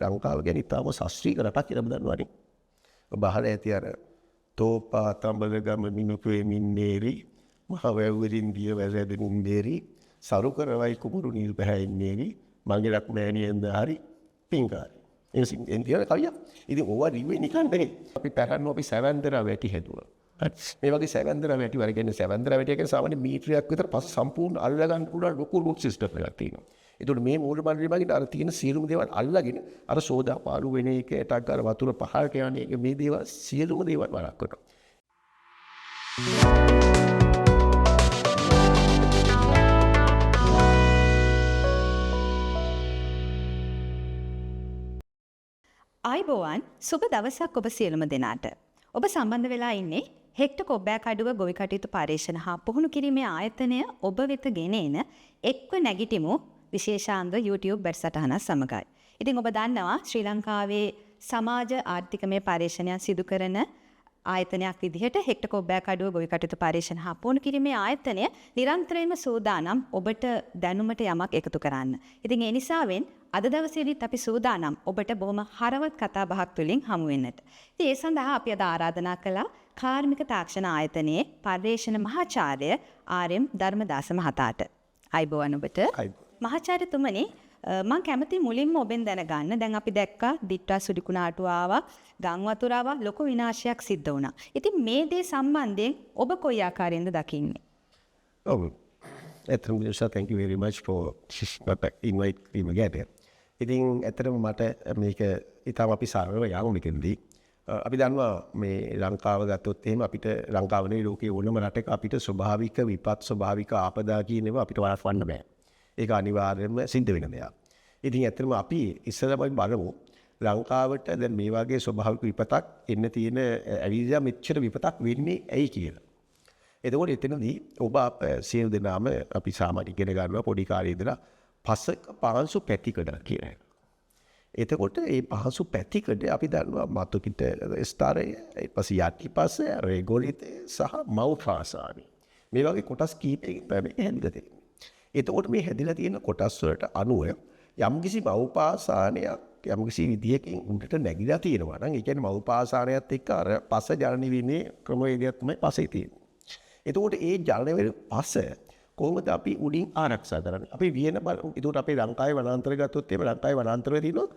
ලංකාව ගැන ඉතාම ශාස්ත්‍රීය රටක් කියලා දන්නවනේ. ඔබ අහලා ඇති අර තෝපා තඹලගම මිනුපේ මින්නේරි මහ වැව්වරින් දිය වැසැදෙනින් දේරි සරු කරවයි කුමරු නිල් පැහැින්නේරි මගේ ලක් මෑණියෙන්ද හරි පින්කාරි. එන්තියන කවියක්. ඉතින් ඕවා රිවේ නිකන් නෙවෙයි. අපි පැරණු අපි සැවැන්දරා වැටි හැදුවා. මේ වගේ සැවැන්දරා වැටි වල කියන්නේ සැවැන්දරා වැටි කියන්නේ සාමාන්‍ය මීටරයක් විතර පස් සම්පූර්ණ අල්ල ගන්න පුළුවන් ලොකු රූට් සිස්ටම් එකක් තියෙනවා. ඒතකොට මේ මූල මණ්ඩලය වගේ අර තියෙන සියලුම දේවල් අල්ලගෙන අර සෝදා පාරු වෙන එක ඇටක් අර වතුර පහළට යන එක මේ දේවල් සියලුම දේවල් වළක් කරනවා. ආයිබෝවන් සුබ දවසක් ඔබ සියලුම දෙනාට. ඔබ සම්බන්ධ වෙලා ඉන්නේ හෙක්ටර් කොබ්බෑකඩුව ගොවි කටයුතු පර්යේෂණ හා පුහුණු කිරීමේ ආයතනය ඔබ වෙත ගෙන එන එක්ව නැගිටිමු විශේෂාන්ද YouTube වැඩසටහන සමගයි. ඉතින් ඔබ දන්නවා ශ්‍රී ලංකාවේ සමාජ ආර්ථිකමය පර්යේෂණයක් සිදු කරන ආයතනයක් විදිහට හෙක්ටර් කොබ්බෑකඩුව ගොවි කටයුතු පර්යේෂණ හා පුහුණු කිරීමේ ආයතනය නිරන්තරයෙන්ම සූදානම් ඔබට දැනුමට යමක් එකතු කරන්න. ඉතින් ඒ නිසාවෙන් අද දවසේදීත් අපි සූදානම් ඔබට බොහොම හරවත් කතා බහක් තුළින් හමු වෙන්නට. ඉතින් ඒ සඳහා අපි අද ආරාධනා කළා කාර්මික තාක්ෂණ ආයතනයේ පර්යේෂණ මහාචාර්ය ආර්.එම්. ධර්මදාස මහතාට. ආයිබෝවන් ඔබට. මහාචාර්යතුමනි මම කැමති මුලින්ම ඔබෙන් දැනගන්න. දැන් අපි දැක්කා දිට්ටා සුඩිකුණාටු ආවා, ගම් වතුර ආවා, ලොකු විනාශයක් සිද්ධ වුණා. ඉතින් මේ දේ සම්බන්ධයෙන් ඔබ කොයි ආකාරයෙන්ද දකින්නේ? ඔව්. Thank you very much for invite me again. ඉතින් ඇත්තටම මට මේක ඊටම අපි සරලව යමු මෙතනදී. අපි දන්නවා මේ ලංකාව ගත්තොත් එහෙම අපිට ලංකාව නෙවෙයි ලෝකයේ ඕනම රටක අපිට ස්වභාවික විපත් ස්වභාවික ආපදා කියන ඒවා අපිට වළක්වන්න බෑ. ඒක අනිවාර්යයෙන්ම සිද්ධ වෙන දෙයක්. ඉතින් ඇත්තටම අපි ඉස්සරහම බලමු ලංකාවට දැන් මේ වගේ ස්වභාවික විපතක් එන්න තියෙන ඇවිල්ලා මෙච්චර විපතක් වෙන්නේ ඇයි කියලා. එතකොට එතනදී ඔබ සියලු දෙනාම අපි සාමාන්‍ය ඉගෙන ගන්නවා පොඩි කාලේ ඉඳලා පසක පහසු පැතිකඩ කියලා. එතකොට මේ පහසු පැතිකඩ අපි දන්නවා මතු පිට ස්තරය ඊට පස්සේ යටිපස රෙගොලිතේ සහ මව්පාසානි. මේ වගේ කොටස් කීපයකින් තමයි හැදිලා තියෙන්නේ. එතකොට මේ හැදිලා තියෙන කොටස් වලට අනුව යම්කිසි මව්පාසානයක් යම්කිසි විදියකින් උඩට නැගිලා තියෙනවා නම් ඒ කියන්නේ මව්පාසානයත් එක්ක අර පස ජනන වීමේ ක්‍රමවේදයක් තමයි පසේ තියෙන්නේ. එතකොට ඒ ජනන වෙන පස කොහොමද අපි උඩින් ආරක්ෂා කරන්නේ? අපි වියන බලමු. එතකොට අපි ලංකාවේ වනාන්තර ගත්තොත් එහෙම ලංකාවේ වනාන්තරයේ තියෙනවා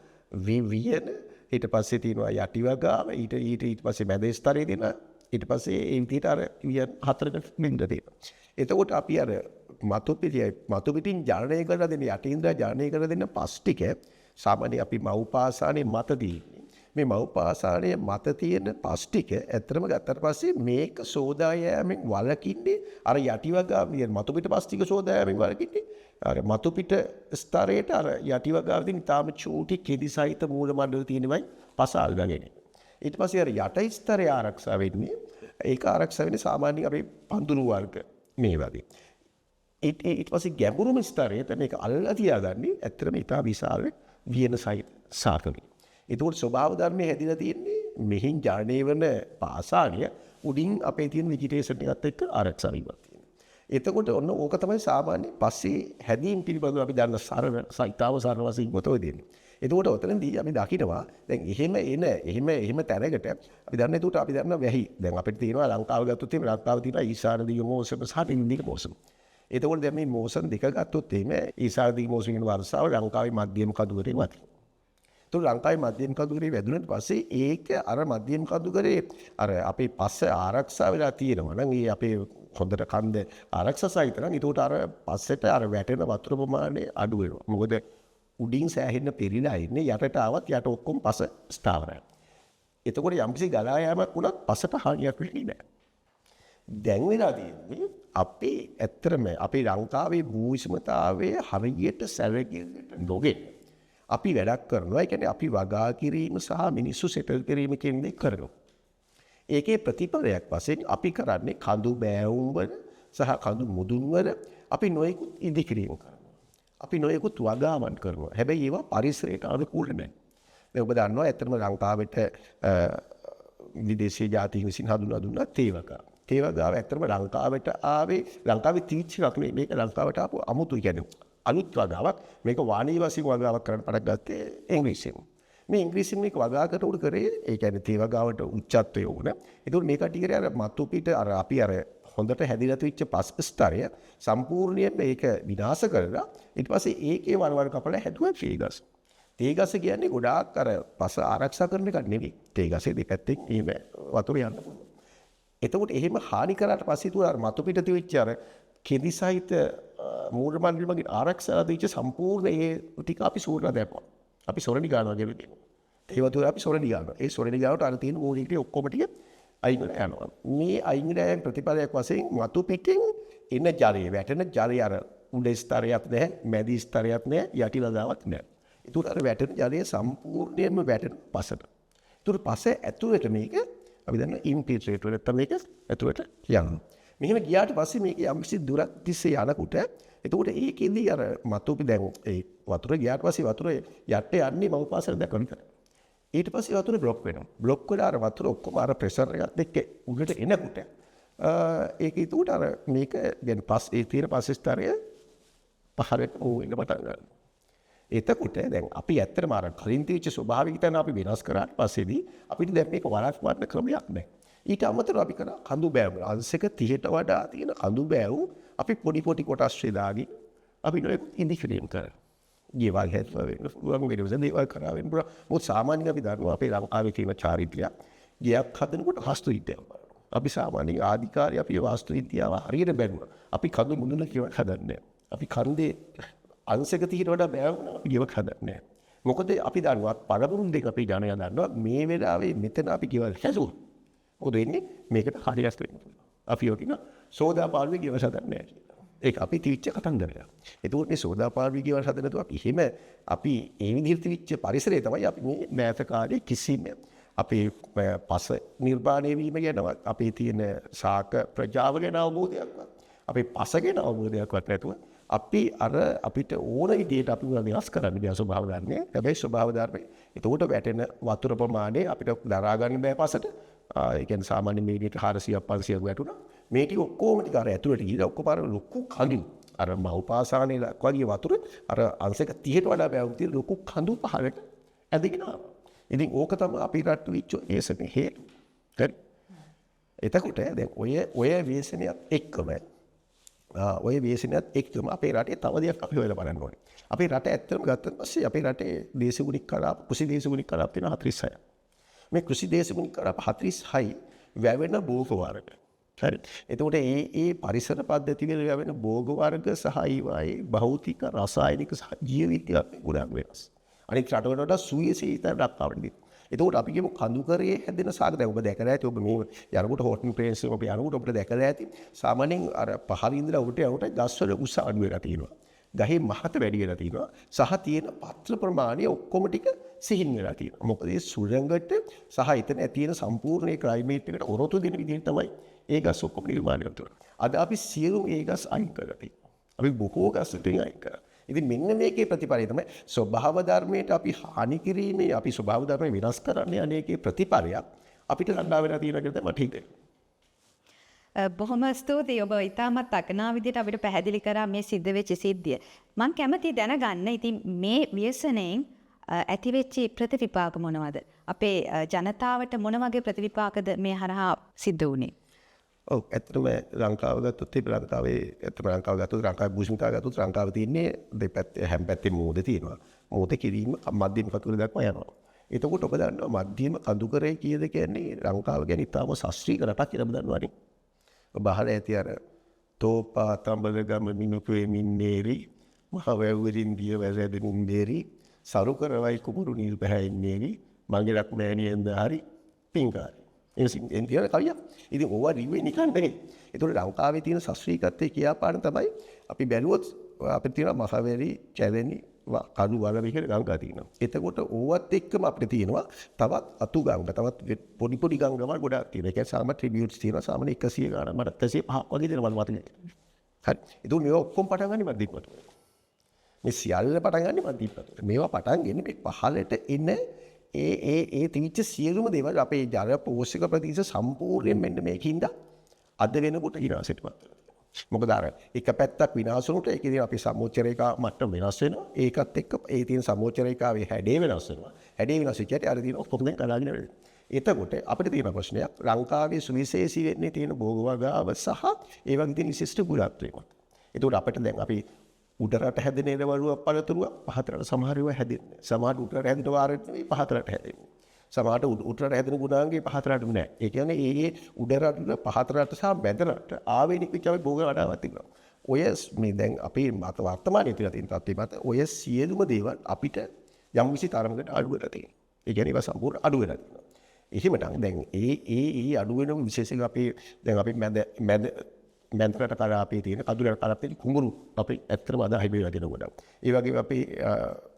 වියන, ඊට පස්සේ තියෙනවා යටි වගාව, ඊට පස්සේ මැද ස්තරයේ තියෙනවා, ඊට පස්සේ ඒ විදිහට අර වියන හතරකට බින්ද තියෙනවා. එතකොට අපි අර මතු පිටින් ජනනය කරලා දෙන යටින්දා ජනනය කරලා දෙන පස් ටික සාමාන්‍ය අපි මව්පාසානයේ මත තියෙන්නේ. මේ මව්පාසානයේ මත තියෙන පස් ටික ඇත්තටම ගත්තට පස්සේ මේක සෝදා යෑමෙන් වළකින්නේ අර යටිවගාව මතු පිට පස් ටික සෝදා යෑමෙන් වළකින්නේ අර මතු පිට ස්තරයට අර යටිවගාවදී තාම චූටි කෙදි සහිත මූල මණ්ඩල තියෙනවයි පස අල්ලගෙන. ඊට පස්සේ අර යට ස්තරය ආරක්ෂා වෙන්නේ ඒක ආරක්ෂා වෙන්නේ සාමාන්‍යයෙන් අපේ පඳුරු වර්ග මේ වගේ. ඊට පස්සේ ගැඹුරුම ස්තරයට මේක අල්ලලා තියාගන්නේ ඇත්තටම ඉතා විශාල වියන සහිත සාකලි. එතකොට ස්වභාව ධර්මයේ හැදිලා තියෙන්නේ මෙහින් ජනනය වන පාසානිය උඩින් අපේ තියෙන වෙජිටේෂන් එකත් එක්ක ආරක්ෂා වීමක් තියෙනවා. එතකොට ඔන්න ඕක තමයි සාමාන්‍ය පස්සේ හැදීම් පිළිබඳව අපි දන්න සරල සයිතාව සරල වශයෙන් ගොතව දෙන්නේ. එතකොට ඔතනදී අපි දකිනවා දැන් එහෙම තැනකට අපි දන්න එතකොට අපි දන්න වැහි දැන් අපිට තියෙනවා ලංකාව ගත්තොත් එහෙම ලංකාව තියෙනවා ඊශාන දිග මෝසම සහ ඉන්දික මෝසම. එතකොට දැන් මේ මෝසම් දෙක ගත්තොත් එහෙම ඊශාන දිග මෝසම කියන වර්ෂාව ලංකාවේ මධ්‍යම කඳුවරේ වති. ලංකාවේ මධ්‍යම කඳුකරේ වැදුනට පස්සේ ඒක අර මධ්‍යම කඳුකරේ අර අපේ පස්ස ආරක්ෂා වෙලා තියෙනවා නම් ඒ අපේ හොඳට කන්ද ආරක්ෂා සහිත නම් ඒකට අර පස්සට අර වැටෙන වතුර ප්‍රමාණය අඩු වෙනවා. මොකද උඩින් සෑහෙන්න පෙරිලා ඉන්නේ යටට ආවත් යට ඔක්කොම පස ස්ථාවරයි. එතකොට යම්කිසි ගලා යෑමක් වුණත් පසට හානියක් වෙන්නේ නැහැ. දැන් වෙලා තියෙන්නේ අපේ ඇත්තටම අපේ ලංකාවේ භූවිෂමතාවයේ හරියට සැලකිල්ලට නොගෙන අපි වැඩක් කරනවා. ඒ කියන්නේ අපි වගා කිරීම සහ මිනිස්සු සෙටල් කිරීම කියන දේ කරනවා. ඒකේ ප්‍රතිඵලයක් වශයෙන් අපි කරන්නේ කඳු බෑවුම් වල සහ කඳු මුදුන් වල අපි නොයෙකුත් ඉදිකිරීම කරනවා. අපි නොයෙකුත් වගාවන් කරනවා. හැබැයි ඒවා පරිසරයට අනුකූල නැහැ. දැන් ඔබ දන්නවා ඇත්තටම ලංකාවට විදේශීය ජාතීන් විසින් හඳුන්වා දුන්නා තේවගාව. තේවගාව ඇත්තටම ලංකාවට ආවේ ලංකාවේ තීච්ච එකක් නෙමෙයි. මේක ලංකාවට ආපු අමුතු කියන්නේ අලුත් වගාවක්. මේක වාණිජ වශයෙන් වගාවක් කරන්න පටන් ගත්තේ ඉංග්‍රීසියෙන්. මේ ඉංග්‍රීසියෙන් මේක වගාකට උඩ කරේ ඒ කියන්නේ තේ වගාවට උච්චත්වය ඕන. ඒකෝට මේ කටිය කරේ අර මතු පිට අර අපි අර හොඳට හැදිලා තිබිච්ච පස් ස්තරය සම්පූර්ණයෙන්ම ඒක විනාශ කරලා ඊට පස්සේ ඒකේ වරවර කපලා හැදුවා තේ ගස්. තේ ගස කියන්නේ ගොඩාක් අර පස ආරක්ෂා කරන එකක් නෙවෙයි. තේ ගසේ දෙපැත්තෙන් එහෙම වතුර යන්න පුළුවන්. එතකොට එහෙම හානි කරාට පස්සේ තුන අර මතු පිට තිබිච්ච අර කෙඳි සහිත මූල මණ්ඩල මගින් ආරක්ෂා දීච්ච සම්පූර්ණ ඒ ටික අපි සූර්ණ දැක්වුවා. අපි සොරණි ගන්නවා කියන්නේ. ඒ වතුර අපි සොරණි ගන්නවා. ඒ සොරණි ගාවට අර තියෙන මූලික ටික ඔක්කොම ටික අයින් වෙලා යනවා. මේ අයින් වෙලා යන ප්‍රතිපලයක් වශයෙන් මතු පිටින් එන ජලය වැටෙන ජලය අර උඩ ස්තරයක් නැහැ, මැදි ස්තරයක් නැහැ, යටි ලදාවක් නැහැ. ඒතර අර වැටෙන ජලය සම්පූර්ණයෙන්ම වැටෙන පසට. ඒතර පස ඇතුළට මේක අපි දන්න ඉන්ෆිල්ට්‍රේට් වෙලා තමයි මේක ඇතුළට යනවා. මෙහෙම ගියාට පස්සේ මේක යම්කිසි දුරක් තිස්සේ යනකොට එතකොට ඒකෙදී අර මතුපි දැන් ඒ වතුර ගියාට පස්සේ වතුර යට යන්නේ මව් පාසල දක්වන කරා. ඊට පස්සේ වතුර බ්ලොක් වෙනවා. බ්ලොක් වෙලා අර වතුර ඔක්කොම අර ප්‍රෙෂර් එකත් එක්ක උඩට එනකොට ඒක ඊට අර මේක දැන් පස් ඒ තියෙන පස් ස්තරය පහළට ඕවෙන්න පටන් ගන්නවා. එතකොට දැන් අපි ඇත්තටම අර කලින් තියච්ච ස්වභාවික තැන අපි වෙනස් කරාට පස්සේදී අපිට දැන් මේක වළක්වන්න ක්‍රමයක් නැහැ. ඊට අමතරව අපි කරා කඳු බෑවුම් අංශක 30ට වඩා තියෙන කඳු බෑවුම් අපි පොඩි පොඩි කොටස් වේදාගි අපි නොයෙක් ඉන්දිෆිලියම් කරා. ගෙවල් හැදලා වෙන පුළුවන් වෙනවද දේවල් කරා වෙන පුළුවන්. මොකද සාමාන්‍යයෙන් අපි දන්නවා අපේ ලංකාවේ තියෙන චාරිත්‍රයක් ගියක් හදනකොට හස්තු විද්‍යාව. අපි සාමාන්‍යයෙන් ආධිකාරිය අපි වාස්තු විද්‍යාව හරියට බැලුවා. අපි කඳු මුදුන කියවක් හදන්නේ. අපි කන්දේ අංශක 30ට වඩා බෑවුම් අපි ගෙවක් හදන්නේ. මොකද අපි දන්නවා පරබුරුන් දෙක අපි ජනයා දන්නවා මේ වෙලාවේ මෙතන අපි ගෙවල් හැදුවා. මොකද වෙන්නේ මේකට හරියට වෙන්න පුළුවන්. අපි යකින සෝදාපාලුවේ ගෙවල් හදන්නේ නැහැ කියලා. ඒක අපි තිවිච්ච කතන්දරයක්. ඒකෝට මේ සෝදාපාලුවේ ගෙවල් හදන්න තු අපි එහෙම අපි ඒ විදිහට තිවිච්ච පරිසරය තමයි අපි මේ මෑත කාලේ කිසිම අපේ පස නිර්මාණය වීම ගැනවත් අපේ තියෙන ශාක ප්‍රජාව ගැන අවබෝධයක්වත් අපේ පස ගැන අවබෝධයක්වත් නැතුව අපි අර අපිට ඕන විදිහට අපි වෙනස් කරන්න බෑ ස්වභාව ධර්මයේ. හැබැයි ස්වභාව ධර්මයේ ඒකට වැටෙන වතුර ප්‍රමාණය අපිට දරා ගන්න බෑ පසට. ඒ කියන්නේ සාමාන්‍ය මීටර් 400ක් 500ක් වැටුණා. මේ ටික ඔක්කොම ටික අර ඇතුළට ගිහලා ඔක්කොම අර ලොකු කඳු අර මව්පාසානේ වගේ වතුර අර අංශක 30ට වඩා බෑවුම් තියෙන ලොකු කඳු පහලට ඇදගෙන ආවා. ඉතින් ඕක තමයි අපි රට විච්ච ඒසනේ හේතු. හරි. එතකොට දැන් ඔය වේසනයත් එක්කම ඔය වේසනයත් එක්කම අපේ රටේ තව දෙයක් අපි හොයලා බලන්න ඕනේ. අපේ රට ඇත්තටම ගත්තත් පස්සේ අපේ රටේ දේශගුණික කලාප කුසි දේශගුණික කලාප තියෙන 46ක්. මේ කෘෂි දේශගුණික කලාප 46 වැවෙන භෝග වර්ග. හරි. එතකොට ඒ පරිසර පද්ධති වල වැවෙන භෝග වර්ග සහ ඊවායේ භෞතික රසායනික සහ ජීව විද්‍යාත්මක ගුණ වෙනස්. අනිත් රටවල වඩා සුවිශේෂීතර දක්වන්නේ. එතකොට අපි කියමු කඳුකරයේ හැදෙන සාග දැන් ඔබ දැකලා ඇති ඔබ මේ යනකොට හෝටල් ප්‍රේන්ස් ඔබ යනකොට ඔබට දැකලා ඇති සාමාන්‍යයෙන් අර පහළ ඉඳලා උඩට යනකොට ගස්වල උස අඩු වෙලා තියෙනවා. ගහේ මහත වැඩි වෙලා තියෙනවා. සහ තියෙන පත්‍ර ප්‍රමාණය ඔක්කොම ටික සිහින් වෙලා තියෙනවා. මොකද ඒ සුරංගට සහ එතන තියෙන සම්පූර්ණ ඒ ක්ලයිමේට් එකට ඔරොත්තු දෙන විදිහට තමයි ඒ ගස් ඔක්කොම නිර්මාණය වෙන්නේ. අද අපි සියලු ඒ ගස් අයින් කරලා තියෙනවා. අපි බොහෝ ගස් ටික අයින් කරා. ඉතින් මෙන්න මේකේ ප්‍රතිපලය තමයි ස්වභාව ධර්මයට අපි හානි කිරීමේ අපි ස්වභාව ධර්ම විනාශ කරන්නේ අනේකේ ප්‍රතිපලයක් අපිට ලබා වෙලා තියෙනවා කියලා තමයි මට හිතෙන්නේ. බොහොම ස්තුතියි ඔබ ඉතාමත් අගනා විදිහට අපිට පැහැදිලි කරා මේ සිද්ධ වෙච්ච සිද්ධිය. මම කැමතියි දැනගන්න ඉතින් මේ ව්‍යසනයෙන් ඇතිවෙච්ච ප්‍රතිවිපාක මොනවද? අපේ ජනතාවට මොන වගේ ප්‍රතිවිපාකද මේ හරහා සිද්ධ වුනේ? ඔව් ඇත්තටම ලංකාව ගත්තොත් ඒ ලංකාවේ ඇත්තටම ලංකාව ගත්තොත් ලංකාවේ භූෂිතාව ගත්තොත් ලංකාව තියෙන්නේ දෙපැත්තේ හැම පැත්තේ මෝද තියෙනවා. මෝද කිරීම මධ්‍යම කතුර දක්වා යනවා. එතකොට ඔබ දන්නවා මධ්‍යම කඳුකරේ කීයද කියන්නේ ලංකාව ගැන ඉතාම ශාස්ත්‍රීය රටක් කියලා ඔබ දන්නවනේ. ඔබ අහලා ඇති අර තෝපා තඹලගම මිනුපේ මින්නේරි මහ වැව්වරින් දිය වැසැදෙනින් දේරි සරු කරවයි කුඹුරු නිල් පැහැින්නේරි මගේ ලක් මෑණියෙන්ද හරි පින්කාරි. එන්තියන කවියක්. ඉතින් ඕවා රිව්වේ නිකන් නෙවෙයි. ඒතකොට ලංකාවේ තියෙන ශාස්ත්‍රීයත්වයේ කියාපාන තමයි අපි බැලුවොත් අපිට තියෙන මහවැලි, චැලෙනි, කඳු වල විහිර ගංගා තියෙනවා. එතකොට ඕවත් එක්කම අපිට තියෙනවා තවත් අතු ගංගා, තවත් පොඩි පොඩි ගංගාවල් ගොඩාක් තියෙනවා. ඒ කියන්නේ සාමාන්‍ය ට්‍රිබියුට්ස් තියෙනවා. සාමාන්‍ය 100 ගානක් මට 105ක් වගේ දෙනවා මට මතකයි. හරි. ඒතුළු මේවා ඔක්කොම පටන් ගන්නේ මැදිපොත. මේ සියල්ල පටන් ගන්නේ මැදිපොත. මේවා පටන් ගන්නේ මේ පහළට එන ඒ තිවිච්ච සියලුම දේවල් අපේ ජල පෝෂක ප්‍රදේශ සම්පූර්ණයෙන් මෙන්න මේකින්ද අද වෙනකොට හිනාසෙටපත්. මොකද අර එක පැත්තක් විනාශ වුණොත් ඒකේදී අපි සමෝච්ච රේඛා මට්ටම වෙනස් වෙනවා. ඒකත් එක්ක ඒ තියෙන සමෝච්ච රේඛාවේ හැඩය වෙනස් වෙනවා. හැඩය වෙනස් වෙච්චට අර තියෙන ඔක්කොම දැන් කඩාගෙන වෙනවා. එතකොට අපිට තියෙන ප්‍රශ්නයක් ලංකාවේ සුවිශේෂී වෙන්නේ තියෙන භෝගවගාව සහ ඒ වගේ තියෙන විශිෂ්ට ගුණාත්මක. එතකොට අපිට දැන් අපි උඩරට හැදෙන එළවලුව පළතුරුව පහතරට සමහර ඒවා හැදෙන්නේ. සමහර උඩරට හැදෙන වාරෙත් නෙවෙයි පහතරට හැදෙන්නේ. සමහරට උඩරට හැදෙන ගුණාංගේ පහතරට නෑ. ඒ කියන්නේ ඒ උඩරට පහතරට සහ මැදරට ආවේනික විචාරේ භෝග වඩාවක් තියෙනවා. ඔය මේ දැන් අපේ මත වර්තමානයේ තියෙන තත්ත්වය මත ඔය සියලුම දේවල් අපිට යම් කිසි තරමකට අඩු වෙලා තියෙනවා. ඒ කියන්නේ ඒවා සම්පූර්ණ අඩු වෙලා තියෙනවා. එහෙමනම් දැන් ඒ අඩු වෙන විශේෂයෙන් අපේ දැන් අපි මැදරට කරා අපේ තියෙන කඳුලට කරා තියෙන කුඹුරු අපි ඇත්තටම අද හයිබේ වදින ගොඩක්. ඒ වගේම අපේ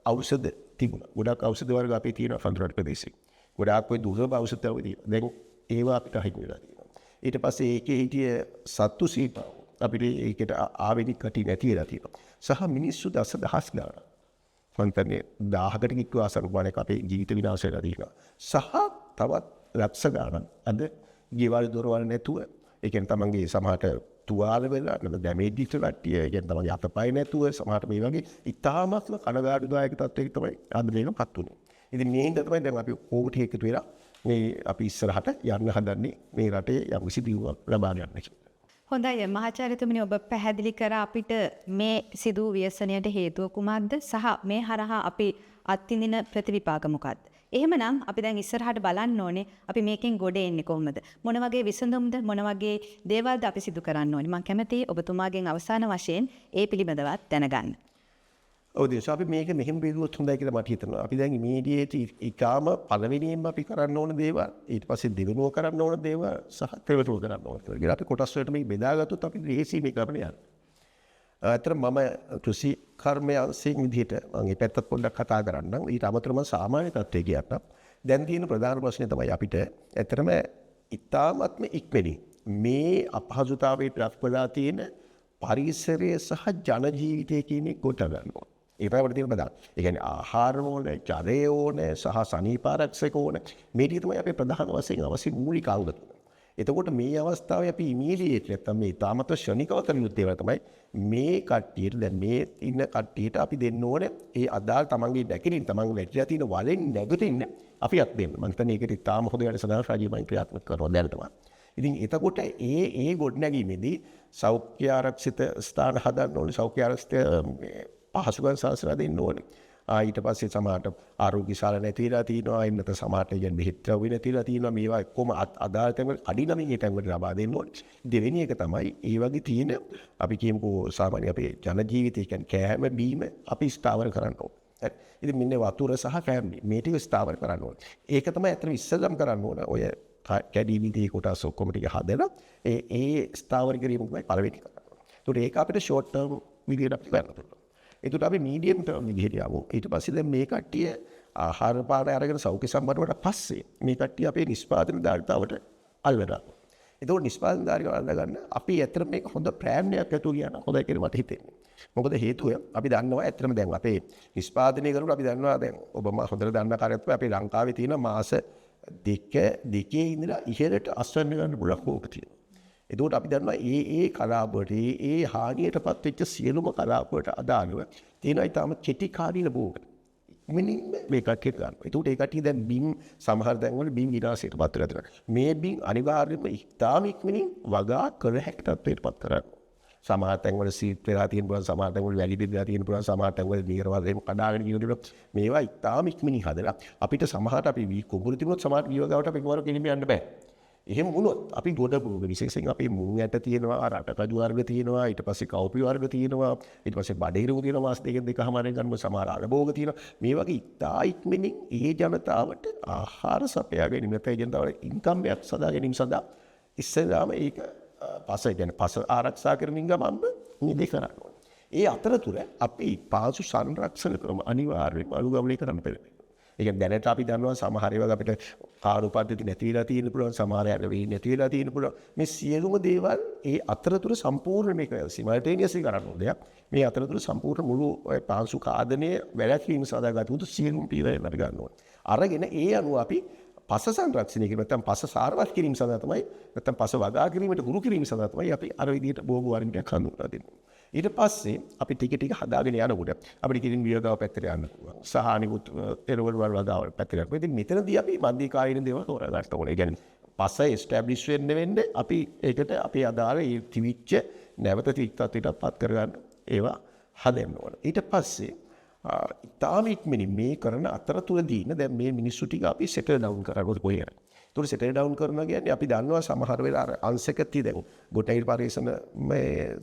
ඖෂධ තිබුණා. ගොඩක් ඖෂධ වර්ග අපේ තියෙන කඳුලට ප්‍රදේශේ. ගොඩාක් ඔය දුර්ලභ ඖෂධ තියෙනවා. දැන් ඒවා අපිට හයිබේ වෙලා තියෙනවා. ඊට පස්සේ ඒකේ හිටිය සත්තු සීපාව අපිට ඒකට ආවේනික කටි නැති වෙලා තියෙනවා. සහ මිනිස්සු දසදහස් ගාණක් මන්තනේ 1000කට කික්කු ආසරුපාණක අපේ ජීවිත විනාශ වෙලා තියෙනවා. සහ තවත් ලක්ෂ ගාණක් අද ගෙවල් දොරවල් නැතුව ඒ කියන්නේ තමන්ගේ සමහරට තුවාල වෙලා නැත්නම් ඩැමේජ් ඉච්ච කට්ටිය ඒ කියන්නේ තමන්ගේ අතපය නැතුව සමහරට මේ වගේ ඉතාමත්ම කනගාටුදායක තත්ත්වයක තමයි අද මේකපත් උනේ. ඉතින් මේ හින්දා තමයි දැන් අපි ඕකට එකතු වෙලා මේ අපි ඉස්සරහට යන්න හදන්නේ මේ රටේ යම් කිසි දියුණුවක් ලබා ගන්න කියලා. හොඳයි මහාචාර්යතුමනි ඔබ පැහැදිලි කර අපිට මේ සිදු ව්‍යසනයට හේතුව කුමක්ද සහ මේ හරහා අපි අත්විඳින ප්‍රතිවිපාක මොකක්ද? එහෙමනම් අපි දැන් ඉස්සරහට බලන්න ඕනේ අපි මේකෙන් ගොඩ එන්නේ කොහොමද? මොන වගේ විසඳුම්ද මොන වගේ දේවල්ද අපි සිදු කරන්න ඕනේ? මම කැමතියි ඔබතුමාගෙන් අවසාන වශයෙන් ඒ පිළිබඳවත් දැනගන්න. ඔව් දේශ අපි මේක මෙහෙම බෙදුවොත් හොඳයි කියලා මට හිතෙනවා. අපි දැන් ඉමීඩියේට් ඊකාම පළවෙනියෙන්ම අපි කරන්න ඕන දේවල් ඊට පස්සේ දෙවෙනුව කරන්න ඕන දේවල් සහ තෙවනුව කරන්න ඕන දේවල්. අපි කොටස් වලට මේක බෙදාගත්තොත් අපි ලේසි මේ ගමන යන්න. ඇත්තටම මම කෘෂි කර්මය අංශයෙන් විදිහට මම මේ පැත්තත් පොඩ්ඩක් කතා කරන්නම්. ඊට අමතරව සාමාන්‍ය තත්ත්වයේ කියන්නම්. දැන් තියෙන ප්‍රධාන ප්‍රශ්නේ තමයි අපිට ඇත්තටම ඉතාමත්ම ඉක්මනින් මේ අපහසුතාවයට ලක්වලා තියෙන පරිසරය සහ ජන ජීවිතය කියන එක කොට ගන්නවා. ඒ තමයි අපිට තියෙන ප්‍රධාන. ඒ කියන්නේ ආහාර ඕනේ, ජලය ඕනේ, සහ සනීපාරක්ෂක ඕනේ. මේ ටික තමයි අපේ ප්‍රධාන වශයෙන් අවශ්‍ය මූලික ආයුධ. එතකොට මේ අවස්ථාවේ අපි ඉමීඩියට් නැත්නම් මේ තාමත් ශනිකව කරන දේවල් තමයි මේ කට්ටියට දැන් මේ ඉන්න කට්ටියට අපි දෙන්න ඕනේ ඒ අදාළ තමන්ගේ දැකිලින් තමන් වැටිලා තියෙන වලෙන් නැගිටින්න අපි අත් දෙන්න. මම හිතන්නේ ඒකට තාම හොඳ වැඩ සඳහා රාජ්‍ය බැංකුව ක්‍රියාත්මක කරනවා දැනටම. ඉතින් එතකොට ඒ ගොඩනැගීමේදී සෞඛ්‍ය ආරක්ෂිත ස්ථාන හදන්න ඕනේ. සෞඛ්‍ය ආරක්ෂිත පහසුකම් සලසලා දෙන්න ඕනේ. ඊට පස්සේ සමහරට ආරෝග්‍ය ශාලා නැතිලා තියෙනවා. එන්නත සමහරට කියන්නේ බෙහෙත් ද්‍රව්‍ය නැතිලා තියෙනවා. මේවා කොහොම අදාළ තැන්වල අඩිනමින් ඒ තැන්වල ලබා දෙන්න ඕනේ. දෙවෙනි එක තමයි ඒ වගේ තියෙන අපි කියමුකෝ සාමාන්‍ය අපේ ජන ජීවිතය කියන්නේ කෑම බීම අපි ස්ථාවර කරන්න ඕනේ. හරි. ඉතින් මෙන්න වතුර සහ කෑම මේ ටික ස්ථාවර කරන්න ඕනේ. ඒක තමයි අතන ඉස්සෙල්ලම කරන්න ඕන. ඔය කැඩී විදී කොටස් ඔක්කොම ටික හදලා ඒ ස්ථාවර කිරීම තමයි පළවෙනි කරන්න ඕනේ. ඒකට ඒක අපිට ෂෝට් ටර්ම් විදියට අපි කරන්න පුළුවන්. ඒකට අපි මීඩියම් ටර්ම් විදිහට යමු. ඊට පස්සේ දැන් මේ කට්ටිය ආහාර පාන අරගෙන සෞඛ්‍ය සම්බන්ධවට පස්සේ මේ කට්ටිය අපේ නිෂ්පාදන ධාරිතාවට අල්ලනවා. ඒතකොට නිෂ්පාදන ධාරිතාව අල්ලගන්න අපි ඇත්තට මේක හොඳ ප්‍රෑම්ණයක් ඇතුව කියන හොඳයි කියලා මට හිතෙන්නේ. මොකද හේතුව අපි දන්නවා ඇත්තටම දැන් අපේ නිෂ්පාදනය කරනකොට අපි දන්නවා දැන් ඔබ හොඳට දන්න කාර්යත්වය අපේ ලංකාවේ තියෙන මාස දෙකේ ඉඳලා ඉහළට අස්වැන්න ගන්න පුළුවන් කෝක තියෙනවා. එතකොට අපි දන්නවා ඒ කලාපවලට ඒ හානියටපත් වෙච්ච සියලුම කලාපවලට අදාළව තියෙන ඊටම කෙටි කාලීන භෝග. මිනිම මේ කට්ටිය ගන්නවා. එතකොට ඒ කට්ටිය දැන් බිම් සමහර තැන්වල බිම් විනාශයටපත් වෙලා තියෙනවා. මේ බිම් අනිවාර්යයෙන්ම ඊටම ඉක්මනින් වගා කළ හැකි තත්ත්වයටපත් කරගන්නවා. සමහර තැන්වල සීට් වෙලා තියෙන පුළුවන්, සමහර තැන්වල වැලි බෙදලා තියෙන පුළුවන්, සමහර තැන්වල නීරවල් එහෙම කඩාගෙන ගියොත් මේවා ඊටම ඉක්මනින් හදලා අපිට සමහරට අපි කුඹුරු තිබුණොත් සමහර ගියවගාවට අපි කුමාර කෙලිම යන්න බෑ. එහෙම වුණොත් අපි ගොඩ භෝග විශේෂයෙන් අපේ මුං ඇට තියෙනවා, රටකජු වර්ග තියෙනවා, ඊට පස්සේ කව්පි වර්ග තියෙනවා, ඊට පස්සේ බඩේරුව තියෙනවා, මාස දෙකමාරෙන් ගන්න සමහර අරභෝග තියෙනවා. මේ වගේ ඉතා ඉක්මනින් ඒ ජනතාවට ආහාර සපයා ගැනීම නැත්නම් ජනතාවට ඉන්කම් එකක් සදා ගැනීම සඳහා ඉස්සෙල්ලාම ඒක පස ආරක්ෂා කරමින් ගමන්ම මේ දෙක කරන්න ඕනේ. ඒ අතරතුර අපි පාසු සංරක්ෂණ ක්‍රම අනිවාර්යයෙන්ම අනුගමනය කරන්න පෙළඹෙනවා. ඒ කියන්නේ දැනට අපි දන්නවා සමහර ඒවා අපිට කාර්ය පද්ධති නැති වෙලා තියෙන පුළුවන්, සමහර අය වෙයි නැති වෙලා තියෙන පුළුවන්. මේ සියලුම දේවල් ඒ අතරතුර සම්පූර්ණ මේක සිමල්ටේනියස්ලි කරන්න ඕන දෙයක්. මේ අතරතුර සම්පූර්ණ මුළු පාංශු කාදනයේ වැළැක්වීම සඳහා ගත යුතු සියලුම පීරයන් අර ගන්න ඕනේ. අරගෙන ඒ අනුව අපි පස සංරක්ෂණය කිරීම නැත්නම් පස සාරවත් කිරීම සඳහා තමයි නැත්නම් පස වගා කිරීමට හුරු කිරීම සඳහා තමයි අපි අර විදිහට භෝග වර්ගයක් හඳුන්වා දෙන්නේ. ඊට පස්සේ අපි ටික හදාගෙන යනකොට අපිට කිරින් වියදව පැත්තට යන්න පුළුවන්. සහ අනිකුත් එරවල වල වගාව පැත්තට යන්න. ඉතින් මෙතනදී අපි මධ්‍යකාලීන දේවල් තෝරා ගන්න ඕනේ. ඒ කියන්නේ පස එස්ටැබ්ලිෂ් වෙන්න අපි ඒකට අපේ අදාළ ඒ තිවිච්ච නැවත තිවිච්ච පත් කරගන්න ඒවා හදන්න ඕනේ. ඊට පස්සේ ඉතාම ඉක්මනින් මේ කරන අතරතුරදී දැන් මේ මිනිස්සු ටික අපි සෙටල් ඩවුන් කරගන්න කොහේ හරි. ඒතකොට සෙටල් ඩවුන් කරනවා කියන්නේ අපි දන්නවා සමහර වෙලාවට අංශක දැන් ගොඩනැගිලි පරිශ්‍රම මේ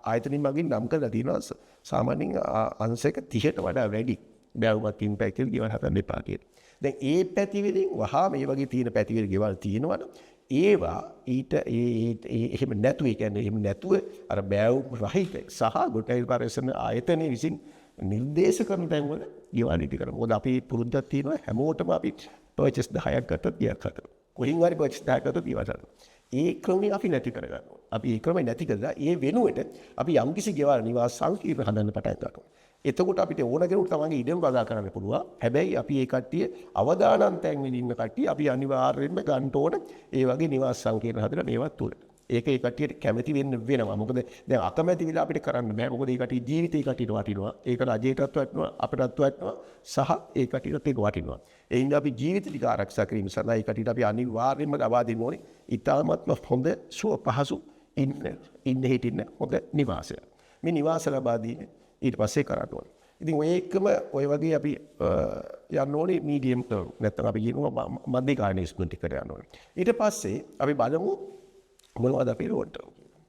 ආයතනින් මගින් නම් කරලා තියෙනවා සාමාන්‍යයෙන් අංශක 30ට වඩා වැඩි බැවුමක් ඉම්පැක්ට් එක ගෙවල් හදන්න එපා කියලා. දැන් ඒ පැතිවලින් වහා මේ වගේ තියෙන පැතිවල ගෙවල් තියෙනවනේ ඒවා ඊට එහෙම නැතුව ඒ කියන්නේ එහෙම නැතුව අර බැවුම් රහිත සහ ගොඩනැගිලි පරිශ්‍රම ආයතනයේ විසින් නිර්දේශ කරන තැන් වල ගෙවල් ඉදි කරනවා. මොකද අපි පුරුද්දක් තියෙනවා හැමෝටම අපි පර්චේස් 10ක් ගත්තොත් ගියක් හදනවා. කොහින් හරි පර්චේස් 10ක් ගත්තොත් ගියක් හදනවා. ඒ ක්‍රමය අපි නැති කරගන්නවා. අපි ඒ ක්‍රමය නැති කරලා ඒ වෙනුවට අපි යම්කිසි ගෙවල් නිවාස සංකීර්ණ හදන්න පටන් ගන්නවා. එතකොට අපිට ඕන කෙනෙකුට තමන්ගේ ඉඩම බදා කරන්න පුළුවන්. හැබැයි අපි ඒ කට්ටිය අවදානම් තැන් වල ඉන්න කට්ටිය අපි අනිවාර්යයෙන්ම ගන්න ඕන ඒ වගේ නිවාස සංකීර්ණ හදලා මේවත් තුල. ඒක ඒ කට්ටියට කැමති වෙන්න වෙනවා. මොකද දැන් අකමැති වෙලා අපිට කරන්න බෑ. මොකද ඒ කට්ටිය ජීවිතේ කට්ටියට වටිනවා. ඒක රජයටත් වටිනවා, අපටත් වටිනවා, සහ ඒ කට්ටියට ඒක වටිනවා. ඒ හින්දා අපි ජීවිත ටික ආරක්ෂා කිරීම සඳහා ඒ කට්ටියට අපි අනිවාර්යයෙන්ම ලබා දෙන්න ඕනේ. ඊටාත්ම හොඳ සුව පහසු ඉන්න හිටින්න හොඳ නිවාසය. මේ නිවාස ලබා දීම ඊට පස්සේ කරන්න ඕනේ. ඉතින් ඔය එකම ඔය වගේ අපි යන්න ඕනේ මීඩියම් ටර්ම්. නැත්නම් අපි කියනවා මධ්‍ය කාලීන ඉස්මන්ට් එකට යන්න ඕනේ. ඊට පස්සේ අපි බලමු මොනවද අපේ ලෝන් ටර්ම් කියලා.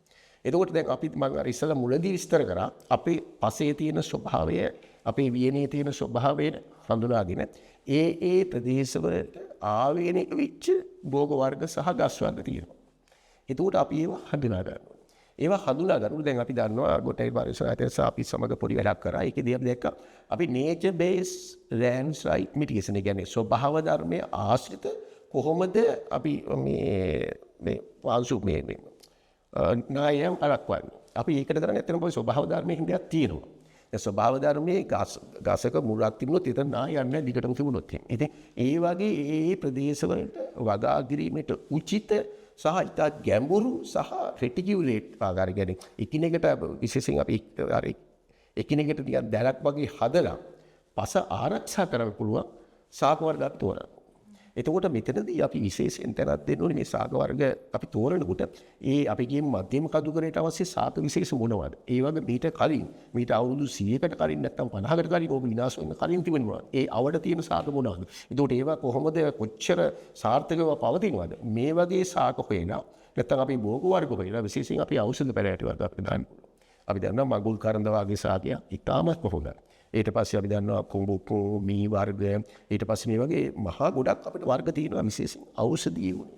එතකොට දැන් අපි මම අර ඉස්සලා මුලදී විස්තර කරා අපේ පසේ තියෙන ස්වභාවය අපේ වියනේ තියෙන ස්වභාවය හඳුනාගෙන ඒ ප්‍රදේශවලට ආවේනික වෙච්ච භෝග වර්ග සහ ගස් වර්ග තියෙනවා. එතකොට අපි ඒවා හඳුනා ගන්නවා. ඒවා හඳුනා ගන්නකොට දැන් අපි දන්නවා ගොඩනැගිලි පරිසරයත් අපි සමග පොඩි වැඩක් කරා. ඒකදී අපි දැක්කා අපි nature based land site mitigation කියන්නේ ස්වභාව ධර්මයේ ආශ්‍රිත කොහොමද අපි මේ වාංශු මේ නායම් අරක්වන්නේ. අපි ඒකට කරන්නේ ඇත්තටම පොයි ස්වභාව ධර්මයේ හින්දාක් තියෙනවා. ඒ ස්වභාව ධර්මයේ ගසක මුලක් තිබුණොත් එතන නායන්නේ දිගටම තිබුණොත්. ඉතින් ඒ වගේ ඒ ප්‍රදේශවලට වගා කිරීමට උචිත සහ ඉතා ගැඹුරු සහ රෙටිකියුලේට් ආකාර කියන්නේ එකිනෙකට විශේෂයෙන් අපි අර එකිනෙකට ටිකක් දැලක් වගේ හදලා පස ආරක්ෂා කරන්න පුළුවන් ශාක වර්ගයක් තෝරන්න. එතකොට මෙතනදී අපි විශේෂයෙන් තැනක් දෙන්න ඕනේ මේ ශාක වර්ග අපි තෝරනකොට ඒ අපි කියමු මධ්‍යම කඳුකරයට අවශ්‍ය ශාක විශේෂ මොනවද? ඒ වගේ මීට අවුරුදු 100කට කලින් නැත්නම් 50කට කලින් ඕක විනාශ වෙන්න කලින් තිබෙන මොනවද? ඒ අවඩ තියෙන ශාක මොනවද? එතකොට ඒවා කොහොමද කොච්චර සාර්ථකව පවතිනවද? මේ වගේ ශාක හොයනවා. නැත්නම් අපි භෝග වර්ග හොයනවා. විශේෂයෙන් අපි ඖෂධ පැලෑටි වර්ග අපි දාන්න පුළුවන්. අපි දන්නවා මඟුල් කරඬ වගේ ශාකයක් ඉතාමත් හොඳයි. ඊට පස්සේ අපි දන්නවා කුඹුකු මී වර්ග ඊට පස්සේ මේ වගේ මහා ගොඩක් අපිට වර්ග තියෙනවා විශේෂයෙන් ඖෂධීය ගුණ.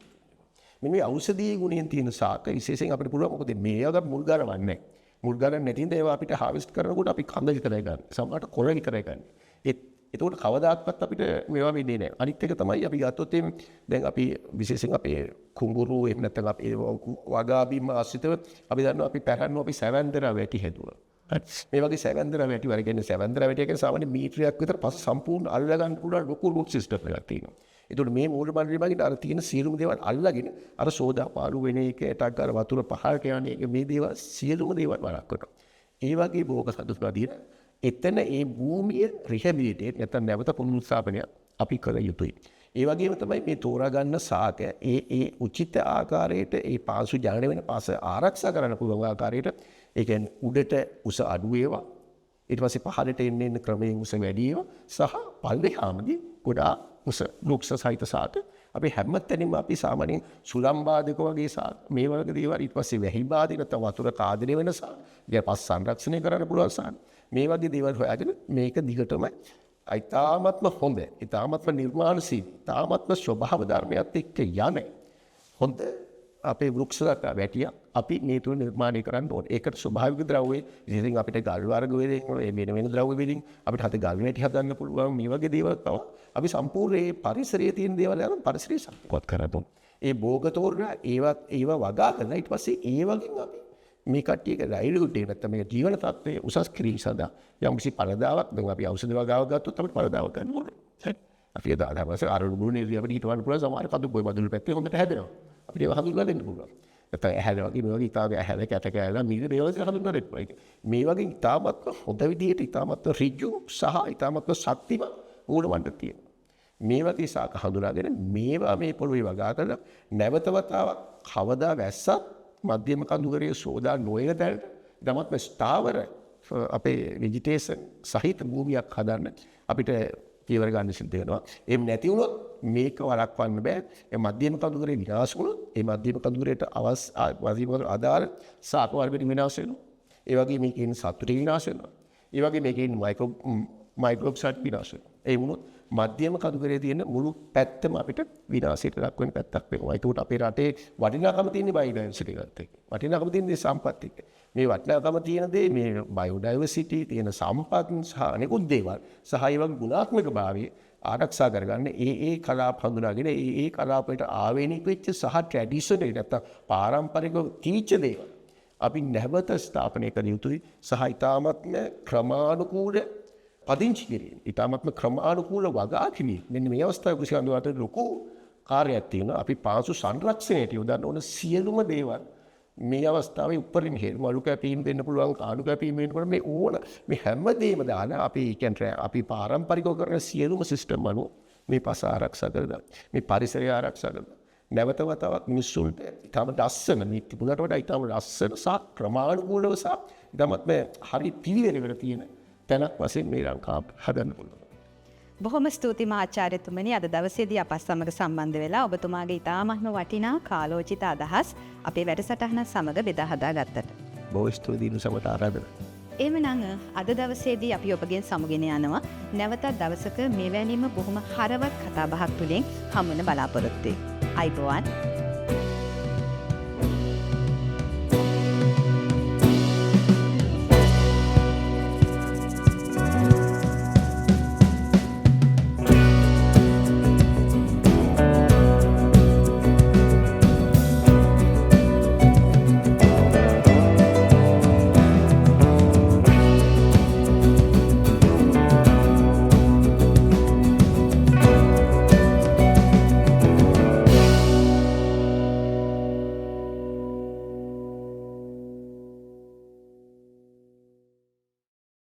මේ ඖෂධීය ගුණයෙන් තියෙන ශාක විශේෂයෙන් අපිට පුළුවන් මොකද මේවා මුල් ගන්නවන්නේ නැහැ. මුල් ගන්න නැතිනම් ඒවා අපිට හාවෙස්ට් කරනකොට අපි කඳ විතරයි ගන්න. සමහරට කොළ විතරයි ගන්න. එතකොට කවදාකවත් අපිට මේවා වෙන්නේ නැහැ. අනිත් එක තමයි අපි ගත්තොත් දැන් අපි විශේෂයෙන් අපේ කුඹුරු එහෙම නැත්නම් අපේ වගාබිම් ආශ්‍රිතව අපි දන්නවා අපි පැරණු අපි සැවැන්දර වැටි හැදුවා. මේ වගේ සැවැන්දර වැටි වල කියන්නේ සැවැන්දර වැටි කියන්නේ සාමාන්‍ය මීටරයක් විතර පස්ස සම්පූර්ණ අල්ලා ගන්න පුළුවන් ලොකු රූට් සිස්ටම් එකක් තියෙනවා. ඒතකොට මේ මූල මණ්ඩලය මගින් අර තියෙන සියලුම දේවල් අල්ලාගෙන අර සෝදා පාරු වෙන එක ටක් අර වතුර පහළට යන එක මේ දේවල් සියලුම දේවල් වළක්වනවා. ඒ වගේ භෝග සතුටුපදීන එතන ඒ භූමිය රිහැබිලිටේට් නැත්නම් නැවත පුනරුත්ථාපනය අපි කළ යුතුයි. ඒ වගේම තමයි මේ තෝරා ගන්න ශාක ඒ උචිත ආකාරයට ඒ පාසු ජනනය වෙන පාස ආරක්ෂා කරන්න පුළුවන් ආකාරයට ඒ කියන්නේ උඩට උස අඩු වේවා ඊට පස්සේ පහළට එන්න ක්‍රමයෙන් උස වැඩි වේවා සහ පල්ලෙහාමදී ගොඩාක් උස වෘක්ෂ සහිත ශාක අපි හැමතැනම අපි සාමාන්‍යයෙන් සුළං බාධක වගේ ශාක මේ වගේ දේවල් ඊට පස්සේ වැහි බාධක නැත්නම් වතුර කාදනය වෙන ශාක ඊට පස්සේ සංරක්ෂණය කරන්න පුළුවන් ශාක මේ වගේ දේවල් හොයාගෙන මේක දිගටම ඉතාමත්ම හොඳ ඉතාමත්ම නිර්මාණශීලී ඉතාමත්ම ස්වභාව ධර්මයත් එක්ක යන හොඳ අපේ වෘක්ෂලත වැටිය අපි මේ තුන නිර්මාණය කරන්න ඕනේ. ඒකට ස්වභාවික ද්‍රව්‍ය විශේෂයෙන් අපිට ගල් වර්ග වලින් වෙන ද්‍රව්‍ය වලින් අපිට හද ගල් වැටි හදන්න පුළුවන් මේ වගේ දේවල් තමයි අපි සම්පූර්ණ මේ පරිසරයේ තියෙන දේවල් යන පරිසරය සම්පූර්ණ කරන්න ඕනේ. ඒ භෝග තෝරන ඒවා වගා කරලා ඊට පස්සේ ඒ වගේ අපි මේ කට්ටියක ලයිව්ලිහුඩ් එක නැත්නම් මේ ජීවන තත්ත්වයේ උසස් කිරීම සඳහා යම්කිසි පළදාවක් දැන් අපි ඖෂධ වගාවක් ගත්තොත් අපිට පළදාවක් ගන්න ඕනේ. හරි. අපි අදහස අරුණුගුරු නිර්ය අපිට හිතවන්න පුළුවන් සමහර කඳු බොයි බඳුළු පැත්තේ හොඳට හැදෙනවා. අපිට ඒවා හඳුන්වලා දෙන්න පුළුවන්. නැත්නම් ඇහැල වගේ මේ වගේ ඉතාලේ ඇහැල කැට කැලලා මිද මේ වගේ හඳුන්වලා දෙන්න පුළුවන්. මේ වගේ ඉතාමත්ම හොඳ විදිහට ඉතාමත්ම ඍජු සහ ඉතාමත්ම ශක්තිමත් මූලමණ්ඩල තියෙනවා. මේ වගේ සාක හඳුනාගෙන මේවා මේ පොළොවේ වගා කරලා නැවත වතාවක් කවදා වැස්සත් මධ්‍යම කඳුකරයේ සෝදා නොයන තැනට දමත්ම ස්ථාවර අපේ වෙජිටේෂන් සහිත භූමියක් හදන්න අපිට පියවර ගන්න සිද්ධ වෙනවා. එහෙම නැති වුණොත් මේක වළක්වන්න බෑ. ඒ මධ්‍යම කඳුකරේ විනාශ වුණොත් ඒ මධ්‍යම කඳුකරේට අදාළ සාක වර්ග විනාශ වෙනවා. ඒ වගේ මේකේ සතුටි විනාශ වෙනවා. ඒ වගේ මේකේ මයික්‍රෝබ්ස් විනාශ වෙනවා. ඒ වුණොත් මධ්‍යම කඳුකරේ තියෙන මුළු පැත්තම අපිට විනාශයට ලක් වෙන පැත්තක් වෙනවා. ඒකට අපේ රටේ වටිනාකම තියෙන බයෝඩයිවර්සිටි එකත් එක්ක. වටිනාකම තියෙන දේ සම්පත් එක්ක. මේ වටිනාකම තියෙන දේ මේ බයෝඩයිවර්සිටි තියෙන සම්පත් සහ අනෙකුත් දේවල් සහ ඒ වගේ ගුණාත්මක භාවය ආරක්ෂා කරගන්න ඒ කලාප හඳුනාගෙන ඒ කලාපයට ආවේනික වෙච්ච සහ ට්‍රැඩිෂනල් නැත්තම් පාරම්පරිකව තීච්ච දේවල් අපි නැවත ස්ථාපනය කළ යුතුයි සහ ඊටාත්ම ක්‍රමානුකූල පදිංචි කිරීම ඉතාමත්ම ක්‍රමානුකූල වගා කිරීම මෙන්න මේ අවස්ථාවේ කුසී අඳුරට ලොකු කාර්යයක් තියෙනවා. අපි පාසු සංරක්ෂණයට යොදන්න ඕන සියලුම දේවල් මේ අවස්ථාවේ උපරිම හේතු මලු කැපීම් දෙන්න පුළුවන් කාණු කැපීම් වෙනකොට මේ ඕන මේ හැමදේම දාලා අපි කියන්නේ අපි පාරම්පරිකව කරන සියලුම සිස්ටම් අනුව මේ පස ආරක්ෂා කරලා මේ පරිසරය ආරක්ෂා කරලා නැවත වතාවක් මිනිස්සුන්ට ඊටම ලස්සන මේ තිබුණට වඩා ඊටම ලස්සන සහ ක්‍රමානුකූලව සහ ඊටමත් හරි පිළිවෙලකට තියෙන තැනක් වශයෙන් මේ ලංකාව හදන්න පුළුවන්. බොහොම ස්තුතියි ආචාර්යතුමනි අද දවසේදී අපත් සමග සම්බන්ධ වෙලා ඔබතුමාගේ ඉතාමත්ම වටිනා කාලෝචිත අදහස් අපේ වැඩසටහන සමග බෙදා හදා ගත්තට. බොහෝ ස්තුතියි සමට ආරාධනා. එමනම් අද දවසේදී අපි ඔබගෙන් සමුගෙන යනවා නැවතත් දවසක මෙවැනිම බොහොම හරවත් කතාබහක් තුළින් හමු වෙන බලාපොරොත්තු වෙයි. අයිබෝවන්.